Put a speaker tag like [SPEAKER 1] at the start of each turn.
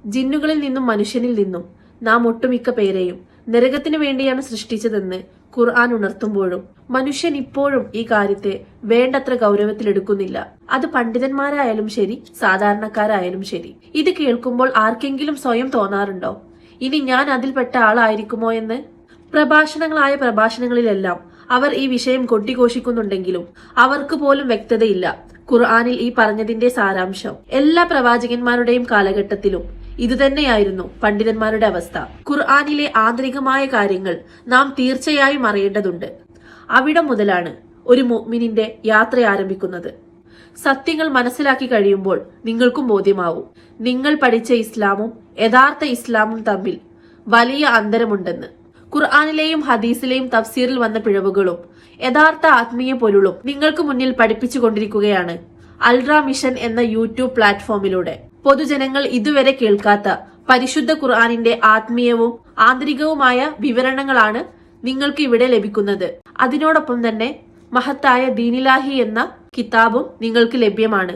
[SPEAKER 1] ജിന്നുകളിൽ നിന്നും മനുഷ്യനിൽ നിന്നും നാം ഒട്ടുമിക്ക പേരെയും നരകത്തിനു വേണ്ടിയാണ് സൃഷ്ടിച്ചതെന്ന് ഖുർആൻ ഉണർത്തുമ്പോഴും മനുഷ്യൻ ഇപ്പോഴും ഈ കാര്യത്തെ വേണ്ടത്ര ഗൗരവത്തിലെടുക്കുന്നില്ല. അത് പണ്ഡിതന്മാരായാലും ശരി, സാധാരണക്കാരായാലും ശരി. ഇത് കേൾക്കുമ്പോൾ ആർക്കെങ്കിലും സ്വയം തോന്നാറുണ്ടോ, ഇനി ഞാൻ അതിൽപ്പെട്ട ആളായിരിക്കുമോ എന്ന്? പ്രഭാഷണങ്ങളിലെല്ലാം അവർ ഈ വിഷയം കൊട്ടിഘോഷിക്കുന്നുണ്ടെങ്കിലും അവർക്ക് പോലും വ്യക്തതയില്ല ഖുർആനിൽ ഈ പറഞ്ഞതിന്റെ സാരാംശം. എല്ലാ പ്രവാചകന്മാരുടെയും കാലഘട്ടത്തിലും ഇതുതന്നെയായിരുന്നു പണ്ഡിതന്മാരുടെ അവസ്ഥ. ഖുർആനിലെ ആന്തരികമായ കാര്യങ്ങൾ നാം തീർച്ചയായും അറിയേണ്ടതുണ്ട്. അവിടെ മുതലാണ് ഒരു മുഅ്മിനിന്റെ യാത്ര ആരംഭിക്കുന്നത്. സത്യങ്ങൾ മനസ്സിലാക്കി കഴിയുമ്പോൾ നിങ്ങൾക്കും ബോധ്യമാവും നിങ്ങൾ പഠിച്ച ഇസ്ലാമും യഥാർത്ഥ ഇസ്ലാമും തമ്മിൽ വലിയ അന്തരമുണ്ടെന്ന്. ഖുർആനിലെയും ഹദീസിലെയും തഫ്സീറിൽ വന്ന പിഴവുകളും യഥാർത്ഥ ആത്മീയ പൊരുളും നിങ്ങൾക്ക് മുന്നിൽ പഠിപ്പിച്ചു കൊണ്ടിരിക്കുകയാണ് അൽറ മിഷൻ എന്ന യൂട്യൂബ് പ്ലാറ്റ്ഫോമിലൂടെ. പൊതുജനങ്ങൾ ഇതുവരെ കേൾക്കാത്ത പരിശുദ്ധ ഖുർആനിന്റെ ആത്മീയവും ആന്തരികവുമായ വിവരണങ്ങളാണ് നിങ്ങൾക്ക് ഇവിടെ ലഭിക്കുന്നത്. അതിനോടൊപ്പം തന്നെ മഹത്തായ ദീനിലാഹി എന്ന കിതാബും നിങ്ങൾക്ക് ലഭ്യമാണ്.